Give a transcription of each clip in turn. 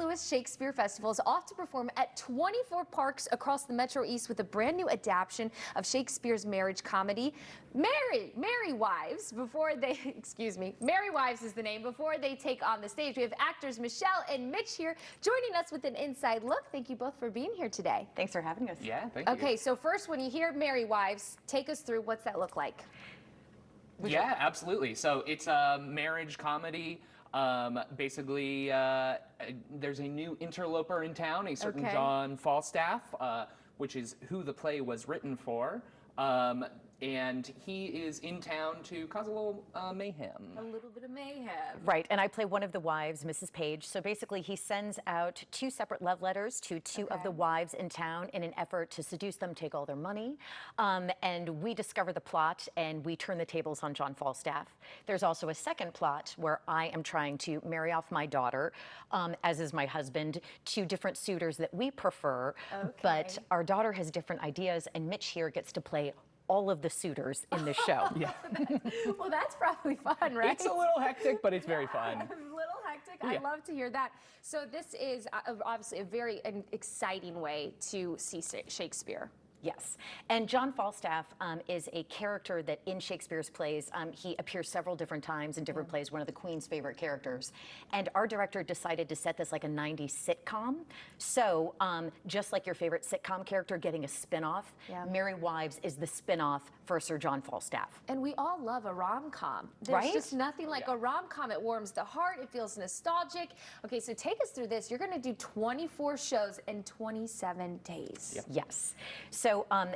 Louis Shakespeare Festival is off to perform at 24 parks across the Metro East with a brand new adaptation of Shakespeare's marriage comedy, Merry Wives, before they, Merry Wives is the name, before they take on the stage. We have actors Michelle and Mitch here joining us with an inside look. Thank you both for being here today. Thanks for having us. Yeah, thank you. Okay, so first, when you hear Merry Wives, take us through what's that look like? Yeah, absolutely. So it's a marriage comedy. Basically, there's a new interloper in town, a certain John Falstaff, which is who the play was written for. And he is in town to cause a little mayhem. A little bit of mayhem. Right, and I play one of the wives, Mrs. Page. So basically, he sends out 2 separate love letters to 2 of the wives in town in an effort to seduce them, take all their money. And we discover the plot, and we turn the tables on John Falstaff. There's also a second plot where I am trying to marry off my daughter, as is my husband, to different suitors that we prefer. But our daughter has different ideas, and Mitch here gets to play all of the suitors in the show. Yeah. Well, that's probably fun, right? It's a little hectic, but it's very fun. A little hectic. I love to hear that. So this is obviously a very exciting way to see Shakespeare. Yes, and John Falstaff is a character that in Shakespeare's plays, he appears several different times in different plays, one of the Queen's favorite characters. And our director decided to set this like a 90s sitcom. So just like your favorite sitcom character getting a spin-off, Merry Wives is the spin-off for Sir John Falstaff. And we all love a rom-com. There's just nothing like a rom-com. It warms the heart. It feels nostalgic. Okay, so take us through this. You're going to do 24 shows in 27 days. Yes. So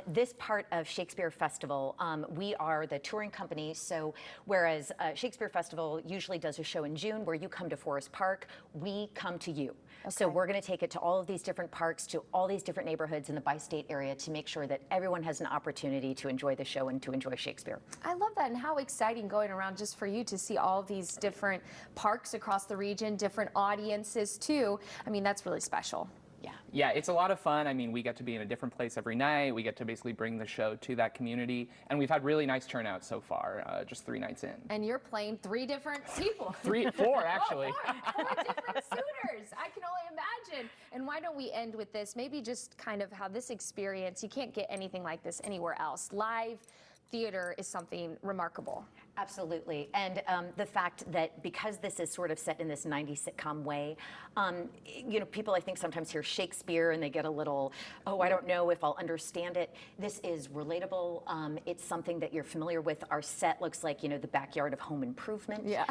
this part of Shakespeare Festival, we are the touring company. So whereas Shakespeare Festival usually does a show in June where you come to Forest Park, we come to you. So we're going to take it to all of these different parks, to all these different neighborhoods in the bi-state area to make sure that everyone has an opportunity to enjoy the show and to enjoy Shakespeare. I love that, and how exciting going around just for you to see all these different parks across the region, different audiences too. I mean, that's really special. Yeah, it's a lot of fun. I mean, we get to be in a different place every night. We get to basically bring the show to that community. And we've had really nice turnout so far, just 3 nights in. And you're playing 3 different people. 4 actually. 4 different suitors. I can only imagine. And why don't we end with this? Maybe just kind of how this experience, you can't get anything like this anywhere else. Live theater is something remarkable. Absolutely, and the fact that because this is sort of set in this 90s sitcom way, you know, people I think sometimes hear Shakespeare and they get a little, oh, I don't know if I'll understand it. This is relatable. It's something that you're familiar with. Our set looks like, you know, the backyard of Home Improvement. Yeah.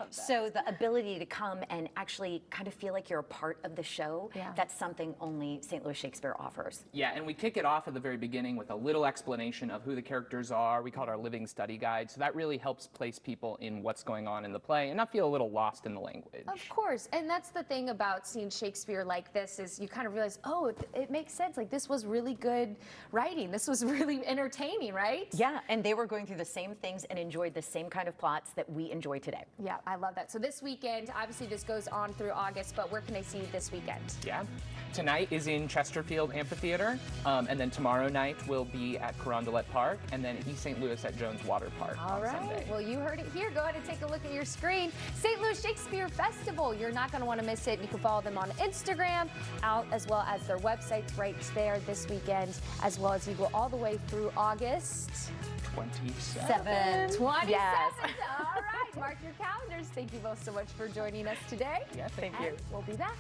So the ability to come and actually kind of feel like you're a part of the show, that's something only St. Louis Shakespeare offers. Yeah, and we kick it off at the very beginning with a little explanation of who the characters are. We call it our living study guide. So that really helps place people in what's going on in the play and not feel a little lost in the language. Of course, and that's the thing about seeing Shakespeare like this is you kind of realize, oh, it makes sense. Like this was really good writing. This was really entertaining, right? Yeah, and they were going through the same things and enjoyed the same kind of plots that we enjoy today. Yeah, I love that. So this weekend, obviously this goes on through August, but where can I see you this weekend? Yeah, tonight is in Chesterfield Amphitheater, and then tomorrow night we'll be at Carondelet Park, and then East St. Louis at Jones Water Park on Sunday. Well, you heard it here. Go ahead and take a look at your screen. St. Louis Shakespeare Festival. You're not going to want to miss it. You can follow them on Instagram, as well as their websites right there this weekend, as well as you go all the way through August 27. 27. Yes. All right. Mark your calendars. Thank you both so much for joining us today. Yeah, thank you. We'll be back.